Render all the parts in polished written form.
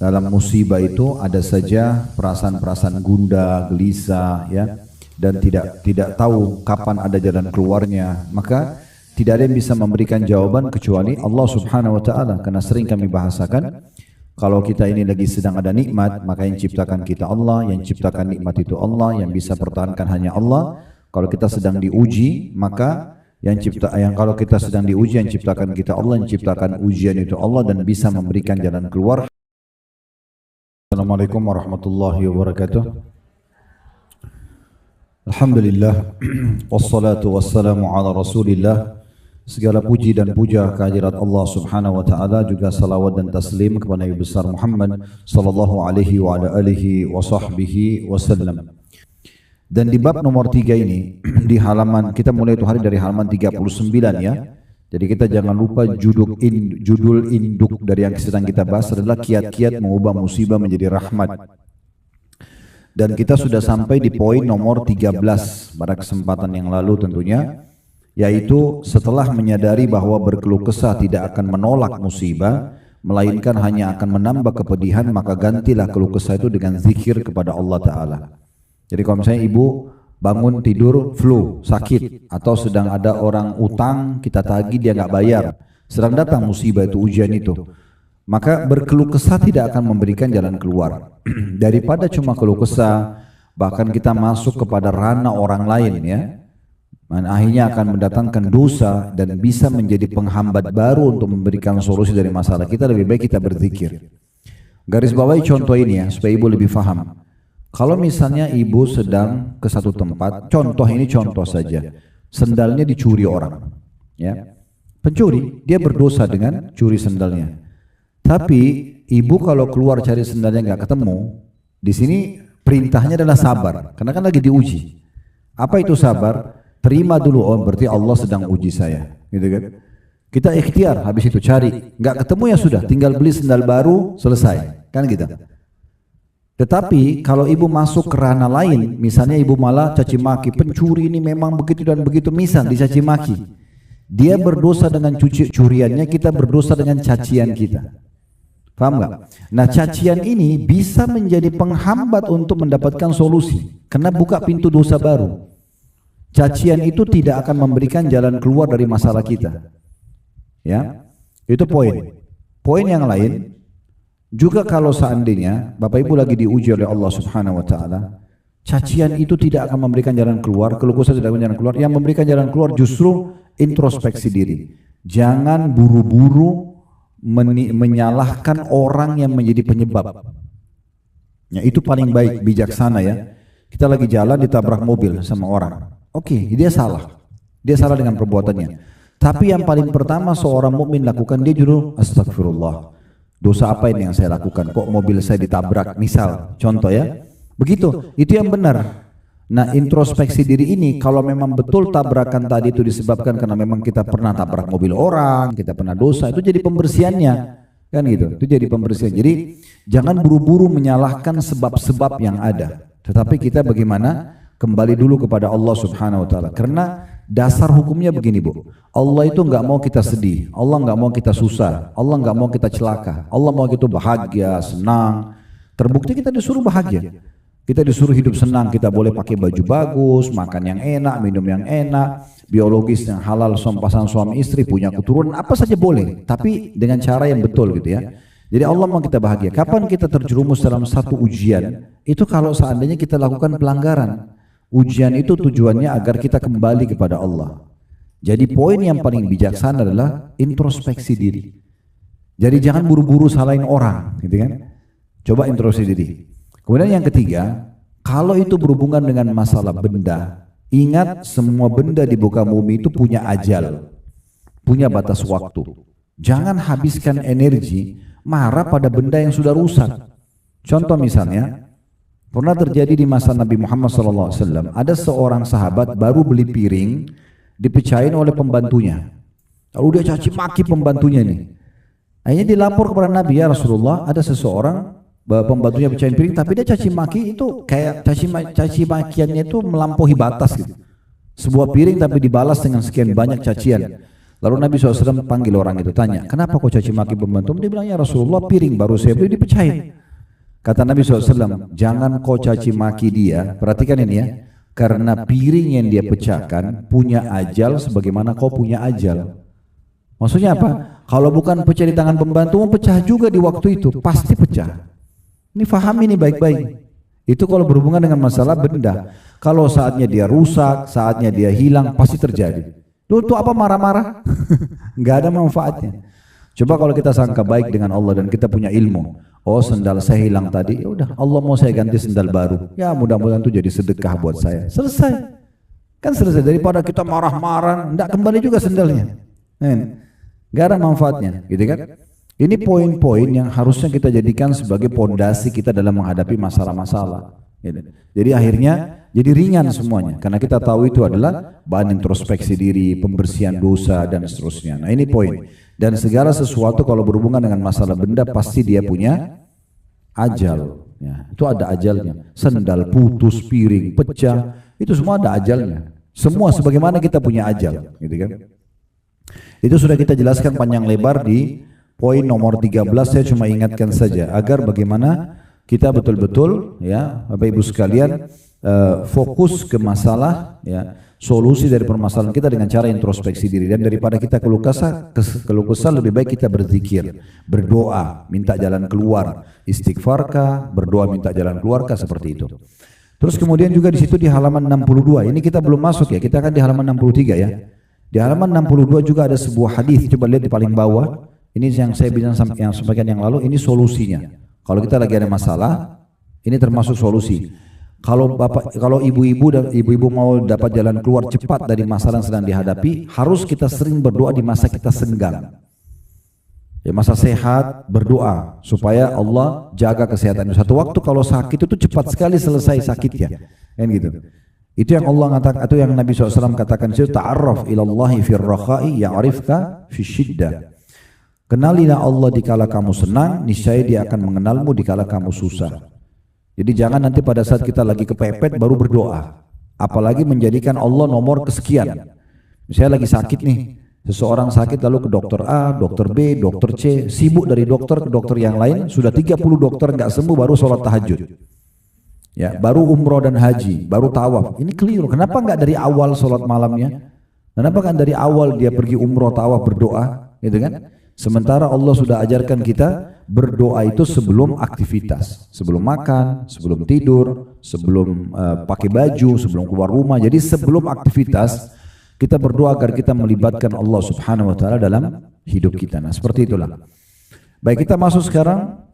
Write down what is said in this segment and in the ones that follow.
dalam musibah itu ada saja perasaan-perasaan gundah, gelisah, ya, dan tidak tahu kapan ada jalan keluarnya. Maka tidak ada yang bisa memberikan jawaban kecuali Allah Subhanahu wa taala. Karena sering kami bahasakan, kalau kita ini lagi sedang ada nikmat, maka yang ciptakan kita Allah, yang ciptakan nikmat itu Allah, yang bisa pertahankan hanya Allah. Kalau kita sedang diuji, maka kalau kita sedang diuji, yang ciptakan kita Allah, yang ciptakan ujian itu Allah, dan bisa memberikan jalan keluar. Assalamualaikum warahmatullahi wabarakatuh. Alhamdulillah, wassalatu wassalamu ala rasulillah. Segala puji dan puja kehadirat Allah Subhanahu wa taala, juga salawat dan taslim kepada Nabi besar Muhammad sallallahu alaihi wa ala alihi wa sahbihi wasallam. Dan di bab nomor 3 ini, di halaman, kita mulai itu hari dari halaman 39 ya. Jadi kita jangan lupa judul induk dari yang sedang kita bahas adalah kiat-kiat mengubah musibah menjadi rahmat. Dan kita sudah sampai di poin nomor 13 pada kesempatan yang lalu tentunya, yaitu setelah menyadari bahwa berkeluh kesah tidak akan menolak musibah, melainkan hanya akan menambah kepedihan, maka gantilah keluh kesah itu dengan zikir kepada Allah Ta'ala. Jadi kalau misalnya ibu bangun tidur flu, sakit, atau sedang ada orang utang kita tagih dia nggak bayar, sedang datang musibah itu, ujian itu, maka berkeluh kesah tidak akan memberikan jalan keluar. Daripada cuma keluh kesah, bahkan kita masuk kepada ranah orang lain ya, akhirnya akan mendatangkan dosa dan bisa menjadi penghambat baru untuk memberikan solusi dari masalah kita. Lebih baik kita berzikir. Garis bawahi contoh ini ya, supaya ibu lebih paham. Kalau misalnya ibu sedang ke satu tempat, contoh ini contoh saja, sendalnya dicuri orang, ya, pencuri, dia berdosa dengan curi sendalnya. Tapi ibu kalau keluar cari sendalnya nggak ketemu, di sini perintahnya adalah sabar, karena kan lagi diuji. Apa itu sabar? Terima dulu, oh berarti Allah sedang uji saya, gitu kan? Kita ikhtiar, habis itu cari, nggak ketemu ya sudah, tinggal beli sendal baru, selesai, kan gitu. Tetapi kalau ibu masuk ke ranah lain, misalnya ibu malah caci maki, pencuri ini memang begitu dan begitu, misal dicaci maki, dia berdosa dengan curiannya, kita berdosa dengan cacian kita. Paham nggak? Nah, cacian ini bisa menjadi penghambat untuk mendapatkan solusi, karena buka pintu dosa baru. Cacian itu tidak akan memberikan jalan keluar dari masalah kita. Ya, itu poin. Poin yang lain juga, kalau seandainya Bapak Ibu lagi diuji oleh Allah Subhanahu wa taala, cacian itu tidak akan memberikan jalan keluar, keluh kesah tidak memberikan jalan keluar. Yang memberikan jalan keluar justru introspeksi diri. Jangan buru-buru menyalahkan orang yang menjadi penyebab. Ya, itu paling baik, bijaksana ya. Kita lagi jalan ditabrak mobil sama orang. Oke, dia salah. Dia salah dengan perbuatannya. Tapi yang paling pertama seorang mukmin lakukan, dia jujur, astagfirullah. Dosa apa ini yang saya lakukan? Kok mobil saya ditabrak? Misal, contoh ya. Begitu, itu yang benar. Nah, introspeksi diri ini, kalau memang betul tabrakan tadi itu disebabkan karena memang kita pernah tabrak mobil orang, kita pernah dosa, itu jadi pembersihannya. Kan gitu, itu jadi pembersihan. Jadi, jangan buru-buru menyalahkan sebab-sebab yang ada. Tetapi kita bagaimana? Kembali dulu kepada Allah Subhanahu wa taala. Karena dasar hukumnya begini, Bu. Allah itu enggak mau kita sedih, Allah enggak mau kita susah, Allah enggak mau kita celaka. Allah mau kita bahagia, senang. Terbukti kita disuruh bahagia. Kita disuruh hidup senang, kita boleh pakai baju bagus, makan yang enak, minum yang enak, biologis yang halal, pasangan suami istri, punya keturunan, apa saja boleh, tapi dengan cara yang betul gitu ya. Jadi Allah mau kita bahagia. Kapan kita terjerumus dalam satu ujian? Itu kalau seandainya kita lakukan pelanggaran. Ujian itu tujuannya agar kita kembali kepada Allah. Jadi poin yang paling bijaksana adalah introspeksi diri. Jadi jangan buru-buru salahin orang, gitu kan? Coba introspeksi diri. Kemudian yang ketiga, kalau itu berhubungan dengan masalah benda, ingat semua benda di muka bumi itu punya ajal, punya batas waktu. Jangan habiskan energi marah pada benda yang sudah rusak. Contoh misalnya, pernah terjadi di masa Nabi Muhammad SAW, ada seorang sahabat baru beli piring, dipecahin oleh pembantunya. Lalu dia caci maki pembantunya nih. Akhirnya dilapor kepada Nabi, ya Rasulullah, ada seseorang pembantunya pecahin piring, tapi dia caci maki itu kayak caci makiannya itu melampaui batas gitu. Sebuah piring tapi dibalas dengan sekian banyak cacian. Lalu Nabi SAW panggil orang itu, tanya, kenapa kau caci maki pembantu? Dia bilang, ya Rasulullah, piring baru saya beli dipecahin. Kata Nabi SAW, jangan kau caci maki dia, perhatikan ini ya, karena piring yang dia pecahkan punya ajal sebagaimana kau punya ajal. Maksudnya apa? Kalau bukan pecah di tangan pembantu, pecah juga di waktu itu, pasti pecah. Ini faham ini baik-baik. Itu kalau berhubungan dengan masalah benda. Kalau saatnya dia rusak, saatnya dia hilang, pasti terjadi. Itu apa marah-marah? Nggak ada manfaatnya. Coba kalau kita sangka baik dengan Allah dan kita punya ilmu. Oh, sendal saya hilang tadi, ya udah Allah mau saya ganti sendal baru. Ya mudah-mudahan itu jadi sedekah buat saya. Selesai. Kan selesai, daripada kita marah-marah, enggak kembali juga sendalnya. Nggak ada manfaatnya, gitu kan? Ini poin-poin yang harusnya kita jadikan sebagai pondasi kita dalam menghadapi masalah-masalah. Jadi akhirnya jadi ringan semuanya, karena kita tahu itu adalah bahan introspeksi diri, pembersihan dosa dan seterusnya. Nah ini poin. Dan segala sesuatu kalau berhubungan dengan masalah benda pasti dia punya ajal. Ya, itu ada ajalnya. Sendal putus, piring pecah, itu semua ada ajalnya. Semua sebagaimana kita punya ajal, gitu kan? Itu sudah kita jelaskan panjang lebar di poin nomor 13. Saya cuma ingatkan saja agar bagaimana kita betul-betul ya Bapak Ibu sekalian fokus ke masalah ya, solusi dari permasalahan kita dengan cara introspeksi diri, dan daripada kita keluh kesah lebih baik kita berzikir, berdoa, minta jalan keluar, istighfarkah, berdoa minta jalan keluarkah, seperti itu. Terus kemudian juga di situ di halaman 62, ini kita belum masuk ya, kita akan di halaman 63 ya. Di halaman 62 juga ada sebuah hadis, coba lihat di paling bawah. Ini yang saya bilang yang sampaikan yang lalu, ini solusinya. Kalau kita lagi ada masalah, ini termasuk solusi. Kalau ibu-ibu dan ibu-ibu mau dapat jalan keluar cepat dari masalah yang sedang dihadapi, harus kita sering berdoa di masa kita senggang. Ya, masa sehat berdoa supaya Allah jaga kesehatan. Satu waktu kalau sakit itu cepat sekali selesai sakitnya, kan gitu. Itu yang Allah katakan, atau yang Nabi SAW katakan, ta'arraf ilallahi fir rakha'i ya'rifka fi syiddah. Kenalilah Allah dikala kamu senang, niscaya dia akan mengenalmu dikala kamu susah. Jadi jangan nanti pada saat kita lagi kepepet baru berdoa. Apalagi menjadikan Allah nomor kesekian. Misalnya lagi sakit nih, seseorang sakit lalu ke dokter A, dokter B, dokter C, sibuk dari dokter ke dokter yang lain, sudah 30 dokter nggak sembuh baru sholat tahajud. Ya, baru umroh dan haji, baru tawaf. Ini keliru. Kenapa nggak dari awal sholat malamnya? Kenapa kan dari awal dia pergi umroh, tawaf, berdoa, gitu kan? Sementara Allah sudah ajarkan kita berdoa itu sebelum aktivitas, sebelum makan, sebelum tidur, sebelum pakai baju, sebelum keluar rumah. Jadi sebelum aktivitas kita berdoa agar kita melibatkan Allah Subhanahu wa taala dalam hidup kita. Nah, seperti itulah. Baik, kita masuk sekarang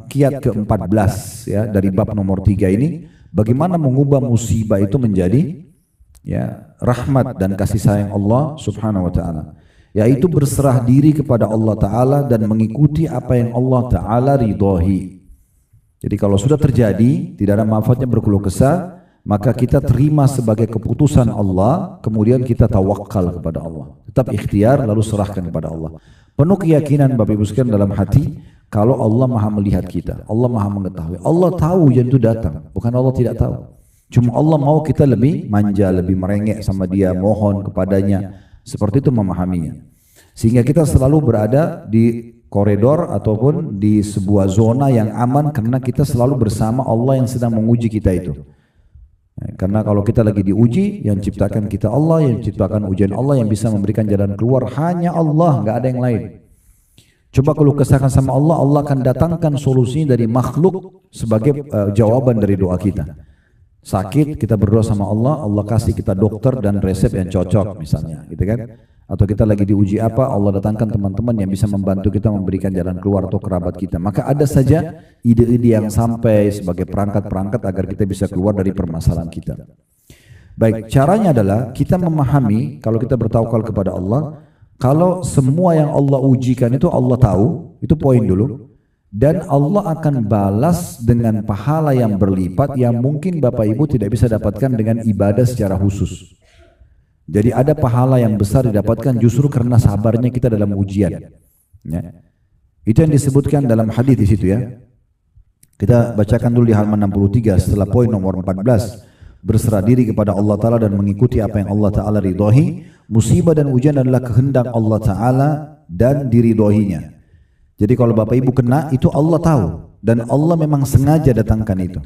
kiat ke-14 ya dari bab nomor 3 ini, bagaimana mengubah musibah itu menjadi ya rahmat dan kasih sayang Allah Subhanahu wa taala. Yaitu berserah diri kepada Allah Ta'ala dan mengikuti apa yang Allah Ta'ala ridhoi. Jadi kalau sudah terjadi, tidak ada manfaatnya berkeluh kesah, maka kita terima sebagai keputusan Allah, kemudian kita tawakal kepada Allah. Tetap ikhtiar lalu serahkan kepada Allah. Penuh keyakinan Bapak Ibu sekalian dalam hati, kalau Allah maha melihat kita, Allah maha mengetahui. Allah tahu yang itu datang, bukan Allah tidak tahu. Cuma Allah mau kita lebih manja, lebih merengek sama Dia, mohon kepadanya. Seperti itu memahaminya. Sehingga kita selalu berada di koridor ataupun di sebuah zona yang aman karena kita selalu bersama Allah yang sedang menguji kita itu. Karena kalau kita lagi diuji, yang ciptakan kita Allah, yang ciptakan ujian Allah, yang bisa memberikan jalan keluar hanya Allah, nggak ada yang lain. Coba kalau kesahkan sama Allah, Allah akan datangkan solusinya dari makhluk sebagai jawaban dari doa kita. Sakit, kita berdoa sama Allah, Allah kasih kita dokter dan resep yang cocok misalnya, gitu kan? Atau kita lagi diuji apa, Allah datangkan teman-teman yang bisa membantu kita memberikan jalan keluar atau kerabat kita. Maka ada saja ide-ide yang sampai sebagai perangkat-perangkat agar kita bisa keluar dari permasalahan kita. Baik, caranya adalah kita memahami kalau kita bertawakal kepada Allah, kalau semua yang Allah ujikan itu Allah tahu, itu poin dulu. Dan Allah akan balas dengan pahala yang berlipat yang mungkin Bapak Ibu tidak bisa dapatkan dengan ibadah secara khusus. Jadi ada pahala yang besar didapatkan justru karena sabarnya kita dalam ujian. Ya. Itu yang disebutkan dalam hadis di situ ya. Kita bacakan dulu di halaman 63 setelah poin nomor 14. berserah diri kepada Allah Ta'ala dan mengikuti apa yang Allah Ta'ala ridhoi. Musibah dan ujian adalah kehendak Allah Ta'ala dan diridhoinya. Jadi kalau Bapak Ibu kena, itu Allah tahu dan Allah memang sengaja datangkan itu.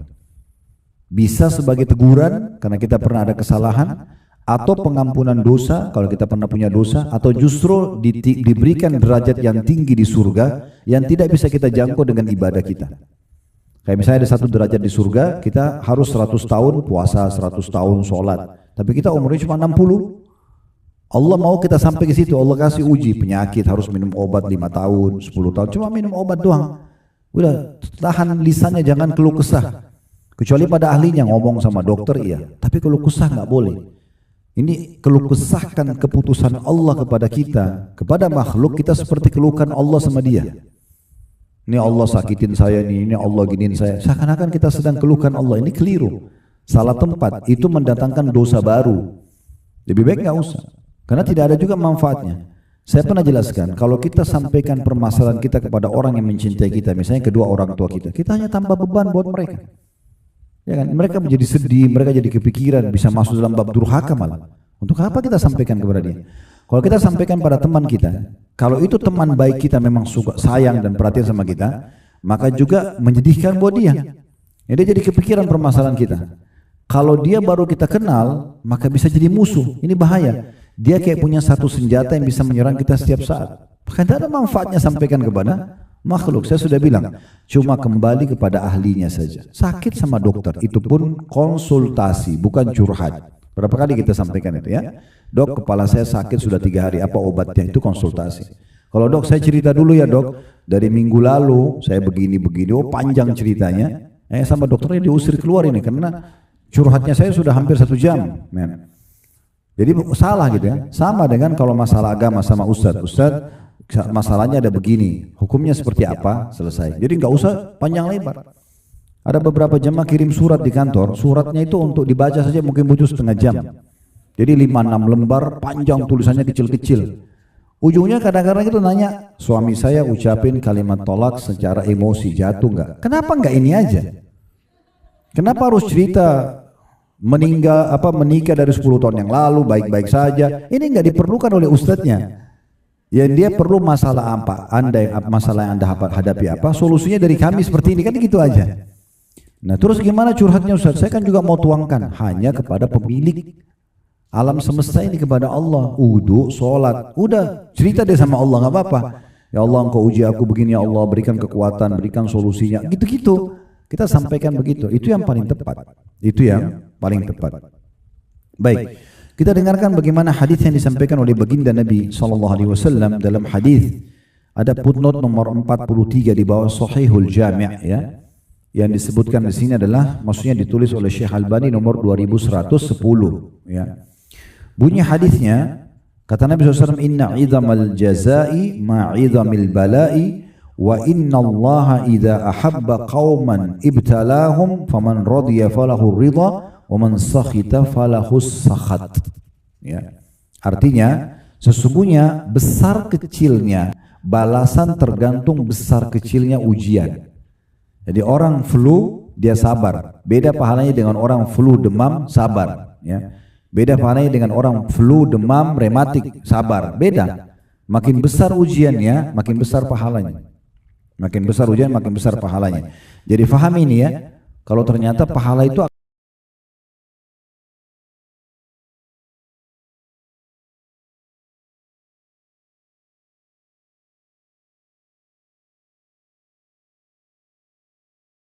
Bisa sebagai teguran karena kita pernah ada kesalahan, atau pengampunan dosa kalau kita pernah punya dosa, atau justru diberikan derajat yang tinggi di surga yang tidak bisa kita jangkau dengan ibadah kita. Kayak misalnya ada satu derajat di surga, kita harus 100 tahun puasa, 100 tahun sholat, tapi kita umurnya cuma 60. Allah mau kita sampai ke situ, Allah kasih uji penyakit, harus minum obat 5 tahun, 10 tahun, cuma minum obat doang. Udah, tahan lisannya, jangan keluh kesah. Kecuali pada ahlinya ngomong sama dokter iya, tapi keluh kesah nggak boleh. Ini keluh kesahkan keputusan Allah kepada kita, kepada makhluk kita seperti keluhkan Allah sama dia. Ini Allah sakitin saya nih, ini Allah giniin saya. Seakan-akan kita sedang keluhkan Allah, ini keliru. Salah tempat, itu mendatangkan dosa baru. Lebih baik nggak usah, karena tidak ada juga manfaatnya. Saya pernah jelaskan, kalau kita sampaikan permasalahan kita kepada orang yang mencintai kita, misalnya kedua orang tua kita hanya tambah beban buat mereka. Ya kan? Mereka menjadi sedih, mereka jadi kepikiran, bisa masuk dalam bab durhaka malah. Untuk apa kita sampaikan kepada dia? Kalau kita sampaikan pada teman kita, kalau itu teman baik kita memang suka sayang dan perhatian sama kita, maka juga menyedihkan buat dia. Ya, dia jadi kepikiran permasalahan kita. Kalau dia baru kita kenal, maka bisa jadi musuh. Ini bahaya. Dia kayak punya satu senjata yang bisa menyerang kita setiap saat. Bahkan tidak ada manfaatnya sampaikan kepada makhluk. Saya sudah bilang, cuma kembali kepada ahlinya saja. Sakit sama dokter, itu pun konsultasi, bukan curhat. Berapa kali kita sampaikan itu ya? Dok, kepala saya sakit sudah 3 hari, apa obatnya? Itu konsultasi. Kalau dok, saya cerita dulu ya dok, dari minggu lalu saya begini-begini, oh panjang ceritanya. Sama dokternya diusir keluar ini, karena curhatnya saya sudah hampir 1 jam. Men. Jadi salah gitu ya. Sama dengan kalau masalah agama sama ustadz. Ustadz, masalahnya ada begini, hukumnya seperti apa, selesai. Jadi nggak usah panjang lebar. Ada beberapa jemaah kirim surat di kantor, suratnya itu untuk dibaca saja mungkin butuh setengah jam. Jadi 5-6 lembar, panjang tulisannya kecil-kecil. Ujungnya kadang-kadang itu nanya, suami saya ucapin kalimat tolak secara emosi, jatuh nggak? Kenapa nggak ini aja? Kenapa harus cerita menikah dari 10 tahun yang lalu baik-baik saja? Ini nggak diperlukan oleh ustadznya. Ya dia perlu masalah apa, masalah yang anda hadapi apa, solusinya dari kami seperti ini, kan gitu aja. Nah terus gimana curhatnya Ustaz? Saya kan juga mau tuangkan hanya kepada pemilik alam semesta ini, kepada Allah. Wudu, sholat, udah cerita deh sama Allah, nggak apa-apa. Ya Allah, engkau uji aku begini, ya Allah, berikan kekuatan, berikan solusinya, gitu-gitu. Kita sampaikan begitu, itu yang paling tepat. Itu yang paling tepat. Baik. Kita dengarkan bagaimana hadis yang disampaikan oleh baginda Nabi SAW dalam hadis. Ada footnote nomor 43 di bawah Sahihul Jami' ya. Yang disebutkan di sini adalah, maksudnya ditulis oleh Syekh Albani nomor 2110 ya. Bunyi hadisnya, kata Nabi SAW, inna idhamal jazai ma'idhamil balai wa inna allaha idha ahabba qawman ibtalahum faman radiya falahu ridha wa man sakhita falahus sakhat. Ya. Artinya sesungguhnya besar kecilnya balasan tergantung besar kecilnya ujian. Jadi orang flu dia sabar, beda pahalanya dengan orang flu demam sabar. Ya. Beda pahalanya dengan orang flu demam rematik sabar, beda. Makin besar ujiannya, makin besar pahalanya. Makin besar ujian, makin besar pahalanya. Jadi faham ini ya, kalau ternyata pahala itu